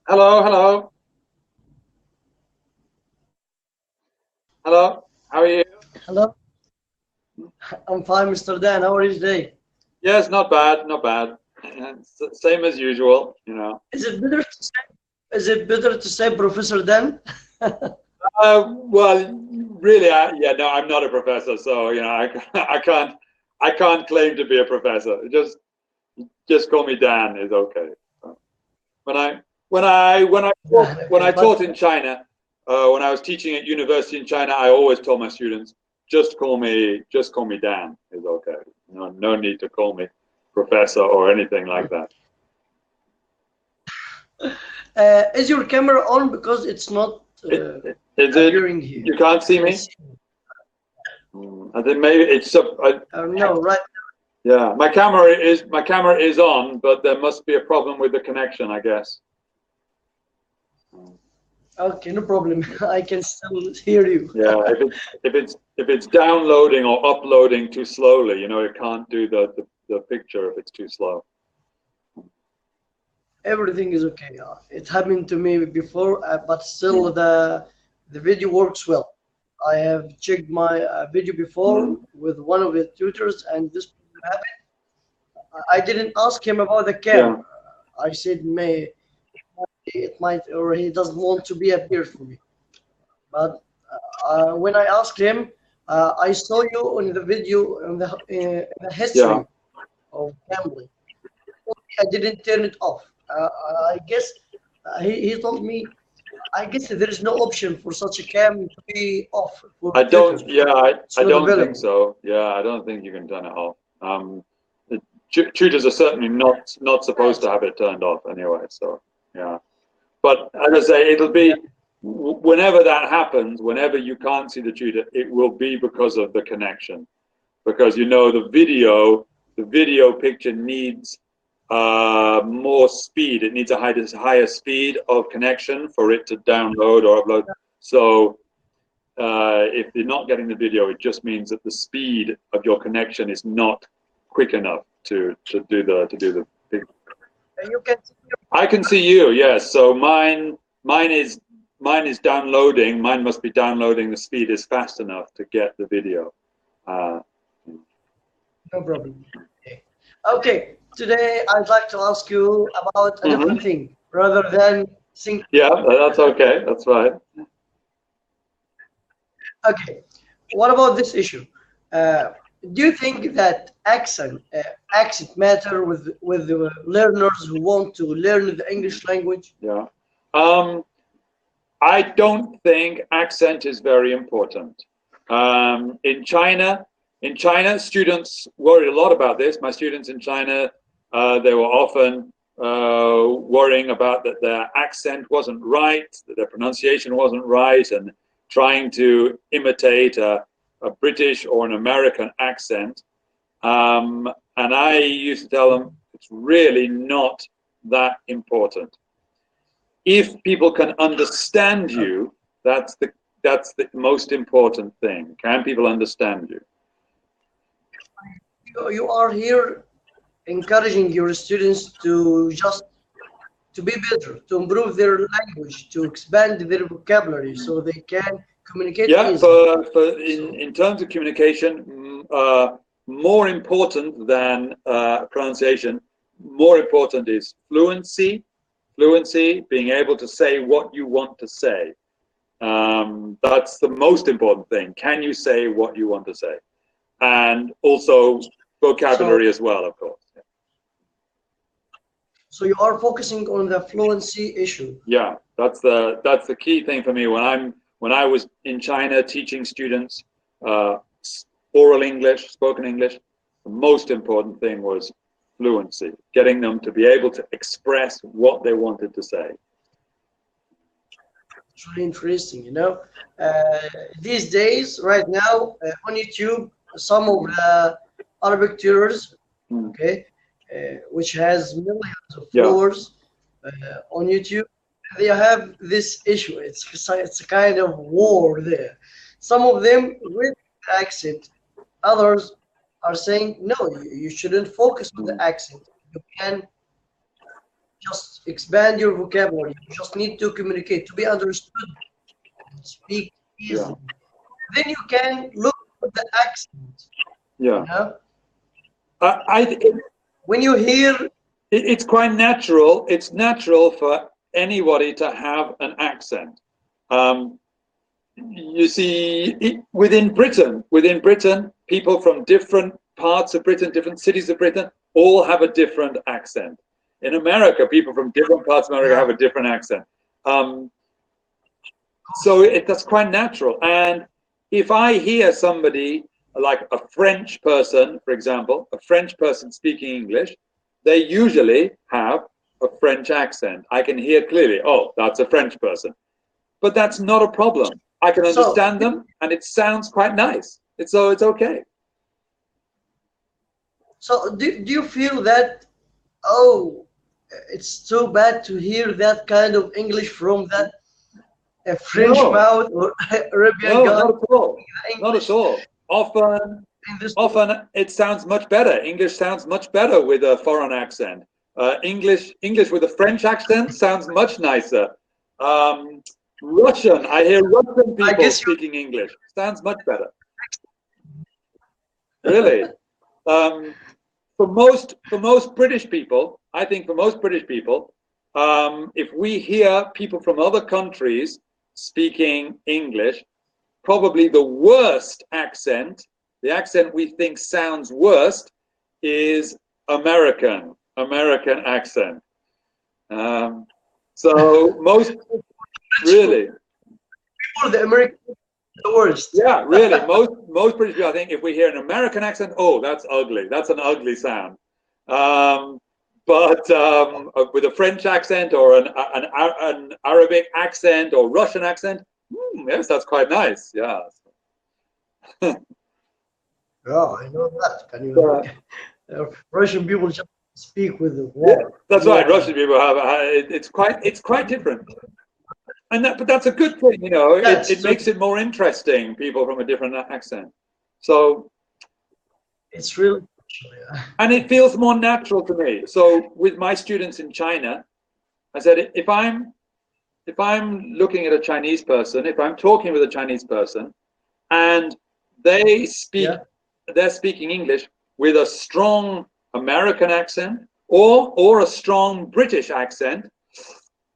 Hello, hello, hello. How are you? Hello, I'm fine, Mr. Dan. How are you today? Yes, not bad, not bad. Same as usual, you know. Is it better to say, is it better to say Professor Dan? Well, really, yeah, no, I'm not a professor, so I can't claim to be a professor. Just call me Dan is okay. When I, Yeah, when okay, I but taught in China, when I was teaching at university in China, I always told my students, just call me Dan is okay. No need to call me professor or anything like that. is your camera on because it's not Is it? appearing here? You can't I see can me. see. I think maybe it's No, right. yeah. My camera is on, but there must be a problem with the connection, I guess. Okay, no problem. I can still hear you. Yeah, if it's downloading or uploading too slowly, it can't do the picture if it's too slow. Everything is okay. It happened to me before, but still the video works well. I have checked my video before Mm. with one of the tutors, and this happened. I didn't ask him about the Yeah, camera. I said, may it might, or he doesn't want to be appeared for me. But when I asked him, I saw you on the video in the yeah. history of Cambly. I didn't turn it off. I guess he told me, I guess there is no option for such a cam to be off for I don't. tutors. Yeah, It's I not don't think available. so. Yeah, I don't think you can turn it off. The tutors are certainly not supposed to Right. have it turned off anyway. So yeah. But as I say, it'll be whenever that happens, whenever you can't see the tutor, it will be because of the connection. Because the video picture needs more speed. It needs a higher speed of connection for it to download or upload. So if you're not getting the video, it just means that the speed of your connection is not quick enough to do the picture. You can see I can see you. Yes. So mine is downloading. Mine must be downloading. The speed is fast enough to get the video. Uh, no problem. Okay. Okay. Today I'd like to ask you about a different mhm. thing rather than think. Yeah, that's okay. That's fine. Okay. What about this issue? Uh, do you think that accent matter with the learners who want to learn the English language? Yeah. Um, I don't think accent is very important. In China, students worried a lot about this. My students in China, they were often worrying about that their accent wasn't right, that their pronunciation wasn't right, and trying to imitate a British or an American accent. And I used to tell them it's really not that important. If people can understand Okay. you, that's the most important thing. Can people understand you? You are here encouraging your students to just to be better, to improve their language, to expand their vocabulary so they can communicate Yeah, easily. So, in terms of communication, more important than pronunciation, more important is fluency. Fluency, being able to say what you want to say. That's the most important thing. Can you say what you want to say? And also so, vocabulary as well, of course. so you are focusing on the fluency issue. Yeah, that's the key thing for me when I was in China teaching students uh, oral English, spoken English. The most important thing was fluency, getting them to be able to express what they wanted to say. It's really interesting, you know. Uh, these days, right now, on YouTube, some of the Arabic tutors, Mm. okay, which has millions of Yeah, followers on YouTube, they have this issue. It's a kind of war there. Some of them with accent, others are saying no. You shouldn't focus on the mm. accent. You can. just expand your vocabulary. You just need to communicate, to be understood, and speak easily. Then you can look at the accent. Yeah. You know? When you hear, it's quite natural. It's natural for anybody to have an accent. You see, within Britain, people from different parts of Britain, different cities of Britain, all have a different accent. In America, people from different parts of America have a different accent. So that's quite natural. And if I hear somebody like a French person, for example, a French person speaking English, they usually have a French accent. I can hear clearly, oh, that's a French person. But that's not a problem. I can understand them, and it sounds quite nice. It's okay. So do you feel that, oh, it's too bad to hear that kind of English from that French mouth or Arabian guy? Not at all. Not at all. Often it sounds much better. English sounds much better with a foreign accent. English with a French accent sounds much nicer. Russian, I hear Russian people speaking English. Sounds much better. Really. For most British people, I think for most British people, if we hear people from other countries speaking English, probably the worst accent, the accent we think sounds worst, is American accent. So most, really. People, the American, the worst. Yeah, really. Most British people, I think, if we hear an American accent, oh, that's ugly. That's an ugly sound. But with a French accent or an Arabic accent or Russian accent, yes, that's quite nice. Yeah. Yeah, I know that. Can you? Russian people just speak with the wall. Yeah, that's right. Russian people have it's quite different. But that's a good thing, you know. It makes it more interesting. People from a different accent, so it's really, and it feels more natural to me. So with my students in China, I said if I'm looking at a Chinese person, if I'm talking with a Chinese person, and they're speaking English with a strong American accent or a strong British accent,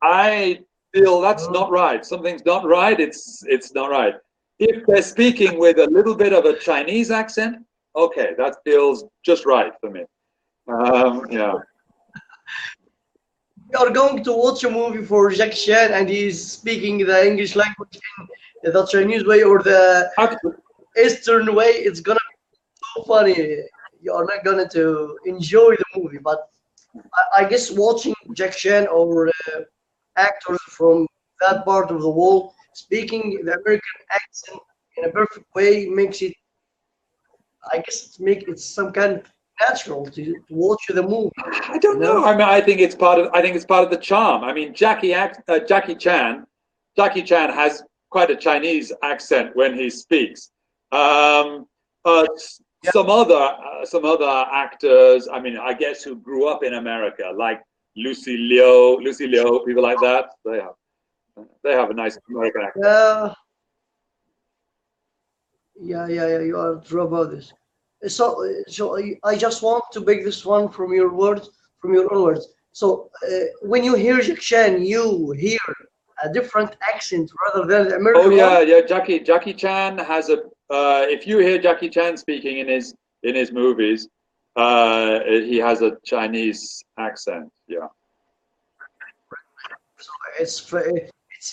I feel that's not right. Something's not right. It's not right. If they're speaking with a little bit of a Chinese accent, okay, that feels just right for me. Yeah. We are going to watch a movie for Jackie Chan, and he's speaking the English language in the Chinese way or the Eastern way. It's gonna be so funny. You are not going to enjoy the movie, but I guess watching Jackie Chan or actors from that part of the world speaking the American accent in a perfect way makes it, I guess, it's some kind of natural to watch the movie. I don't know. I mean, I think it's part of the charm. I mean, Jackie Chan has quite a Chinese accent when he speaks. Some other actors, I mean, I guess who grew up in America, like Lucy Liu, people like that. They have a nice American accent. Yeah. You are true about this. So I just want to beg this one from your words, from your own words. So when you hear Jackie Chan, you hear a different accent rather than the American one? Yeah. Jackie Chan has a. If you hear Jackie Chan speaking in his movies, he has a Chinese accent. Yeah. So it's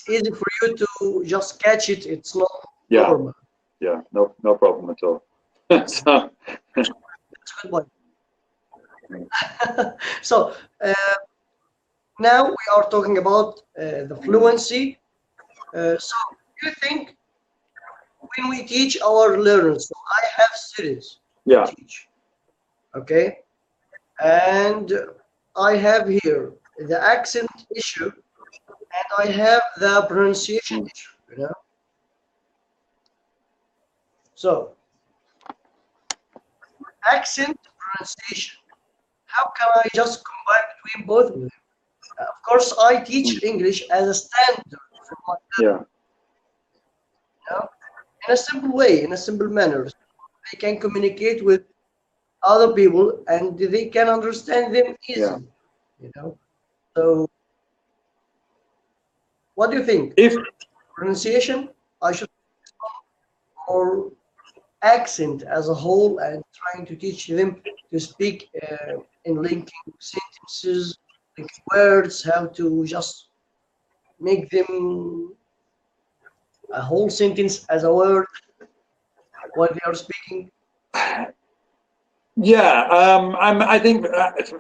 easy for you to just catch it. It's not normal. Yeah. No problem at all. So. That's a good point. So now we are talking about the fluency. So do you think when we teach our learners, so I have students to teach, okay, and I have here the accent issue and I have the pronunciation issue, you know. So accent, pronunciation, how can I just combine between both of them? Of course, I teach English as a standard for my Yeah. you know, in a simple way, in a simple manner. They can communicate with other people and they can understand them Yeah. easily. You know. So, what do you think? If Pronunciation? I should or accent as a whole and trying to teach them to speak in linking sentences, linking words, how to just make them a whole sentence as a word while they are speaking. Yeah, I think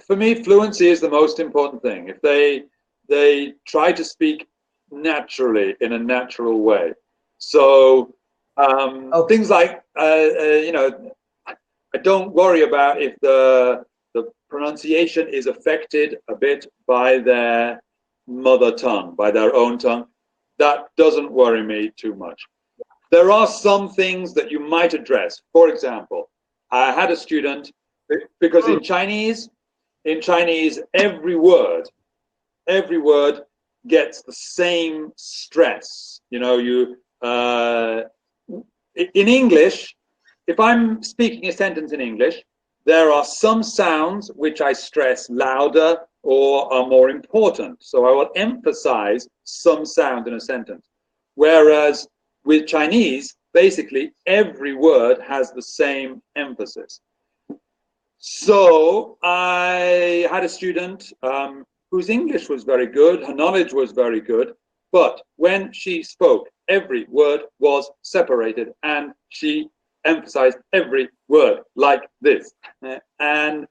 for me, fluency is the most important thing. If they try to speak naturally in a natural way, so Okay. things like you know, I don't worry about if the pronunciation is affected a bit by their mother tongue, by their own tongue. That doesn't worry me too much. There are some things that you might address. For example, I had a student because in Chinese, every word gets the same stress. You know, in English, if I'm speaking a sentence in English, there are some sounds which I stress louder or are more important. So I will emphasize some sound in a sentence. Whereas with Chinese, basically every word has the same emphasis. So I had a student whose English was very good, her knowledge was very good, but when she spoke, every word was separated and she emphasized every word like this. And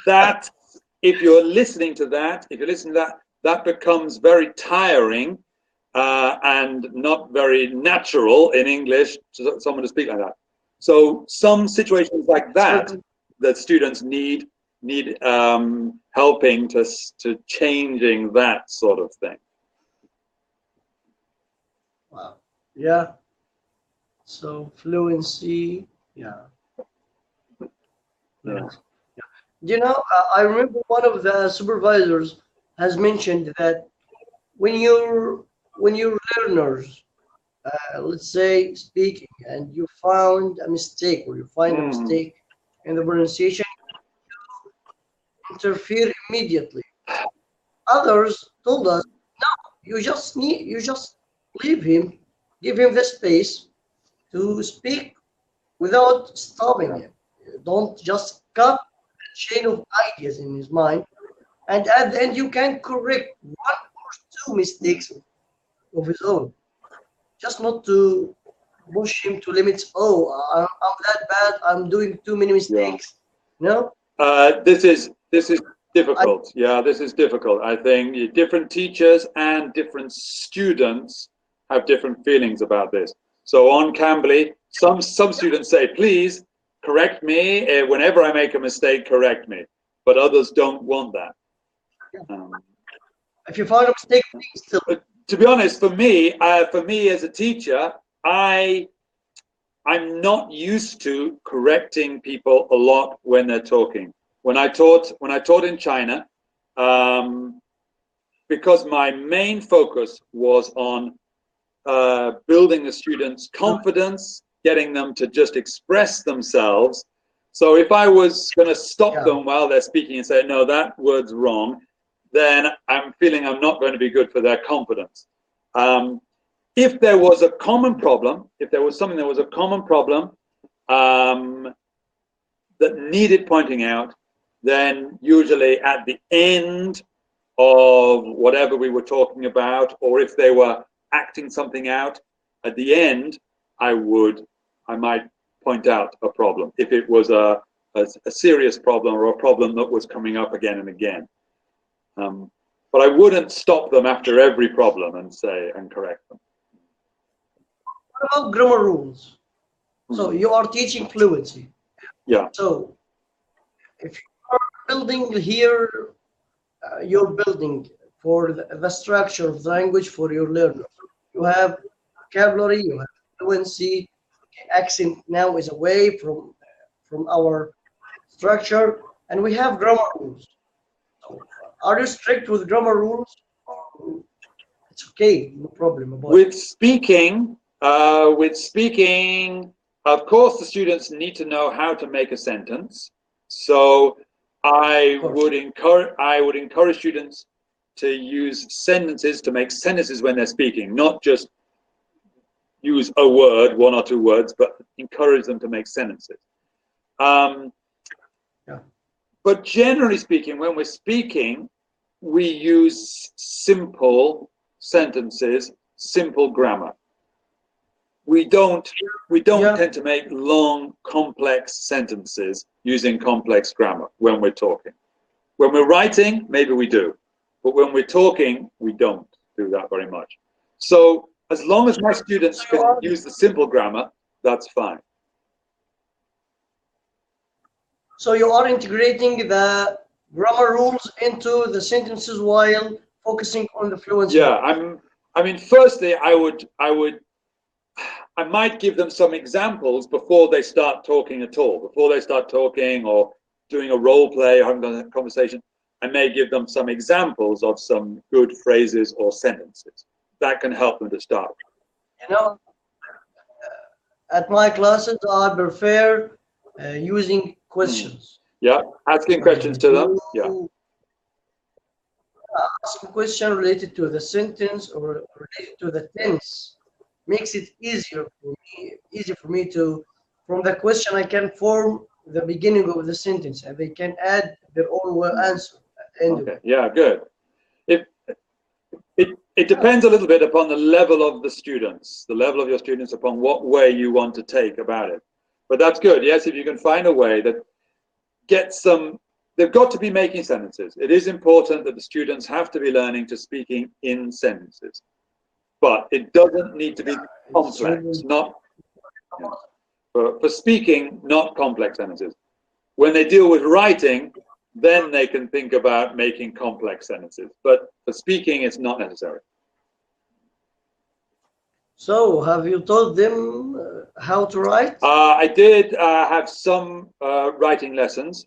that, if you're listening to that, that becomes very tiring and not very natural in English to someone to speak like that. So some situations like that, that students need helping to changing that sort of thing. Wow. Yeah. So fluency. Yeah. Yeah. You know, I remember one of the supervisors has mentioned that when your learners, let's say, speaking, and you found a mistake or you find a mistake in the pronunciation, interfere immediately. Others told us, no, you just leave him, give him the space to speak without stopping him. Don't just cut the chain of ideas in his mind, and at the end you can correct one or two mistakes of his own. Just not to push him to limits. Oh, I'm that bad. I'm doing too many mistakes. No. This is difficult. Yeah, this is difficult. I think different teachers and different students have different feelings about this. So on Cambly, some students say, "Please correct me whenever I make a mistake. Correct me," but others don't want that. If you find a mistake, still. To be honest, for me as a teacher, I'm not used to correcting people a lot when they're talking. When I taught in China, because my main focus was on building the students' confidence, getting them to just express themselves. So if I was going to stop them while they're speaking and say, no, that word's wrong, then I'm feeling I'm not going to be good for their confidence. If there was a common problem, if there was something that was a common problem that needed pointing out, then usually at the end of whatever we were talking about, or if they were acting something out, at the end, I might point out a problem if it was a serious problem or a problem that was coming up again and again. But I wouldn't stop them after every problem and correct them. What about grammar rules? So you are teaching fluency. Yeah. So if you are building here, you're building for the structure of the language for your learners. You have vocabulary, you have fluency. Accent now is away from our structure, and we have grammar rules. So are you strict with grammar rules? It's okay, no problem about with speaking. Of course, the students need to know how to make a sentence. So I would encourage students to use sentences, to make sentences when they're speaking, not just use a word, one or two words, but encourage them to make sentences. But generally speaking, when we're speaking, we use simple sentences, simple grammar. We don't tend to make long, complex sentences using complex grammar when we're talking. When we're writing, maybe we do. But when we're talking, we don't do that very much. So as long as my students can use the simple grammar, that's fine. So you are integrating the grammar rules into the sentences while focusing on the fluency. Yeah, I mean, firstly, I might give them some examples before they start talking at all. Before they start talking or doing a role play or having a conversation, I may give them some examples of some good phrases or sentences. That can help them to start. You know, at my classes, I prefer using questions. Yeah, asking questions to them. Yeah. Ask a question related to the sentence or related to the tense makes it easier for me to, from the question I can form the beginning of the sentence and they can add their own answer at the end of it. Yeah, good. It depends a little bit upon the level of the students, the level of your students, upon what way you want to take about it. But that's good. Yes, if you can find a way that gets them, they've got to be making sentences. It is important that the students have to be learning to speaking in sentences. But it doesn't need to be complex, for speaking, not complex sentences. When they deal with writing, then they can think about making complex sentences. But for speaking, it's not necessary. So, have you taught them how to write? I did have some writing lessons.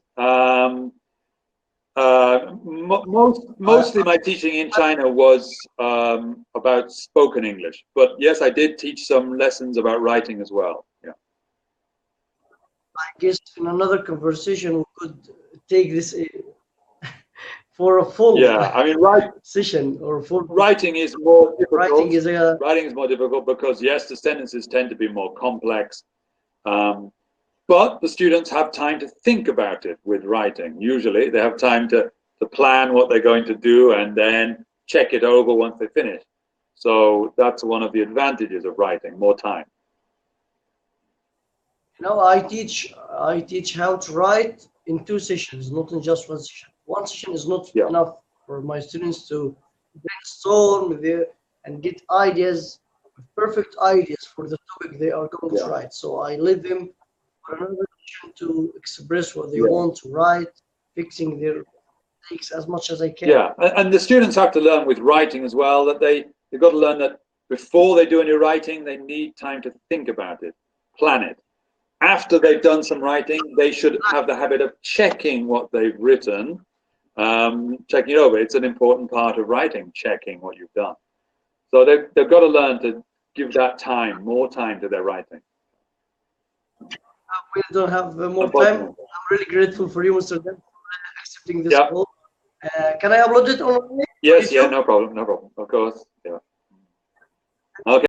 Mostly my teaching in China was about spoken English. But yes, I did teach some lessons about writing as well. Yeah. I guess in another conversation we could take this for a full session or full. Writing is more difficult. Writing is more difficult because yes, the sentences tend to be more complex, but the students have time to think about it with writing. Usually, they have time to plan what they're going to do and then check it over once they finish. So that's one of the advantages of writing: more time. I teach how to write in 2 sessions, not in just 1 session. 1 session is not enough for my students to brainstorm and get ideas, perfect ideas for the topic they are going to write. So I let them for another session to express what they want to write, fixing their mistakes as much as I can. Yeah, and the students have to learn with writing as well that they've got to learn that before they do any writing, they need time to think about it, plan it. After they've done some writing, they should have the habit of checking what they've written, checking it over. It's an important part of writing, checking what you've done. So they've got to learn to give that time, more time to their writing. We don't have more time. I'm really grateful for you, Mr. Dan, for accepting this call. Can I upload it on? Yes, no problem, of course. Yeah. Okay.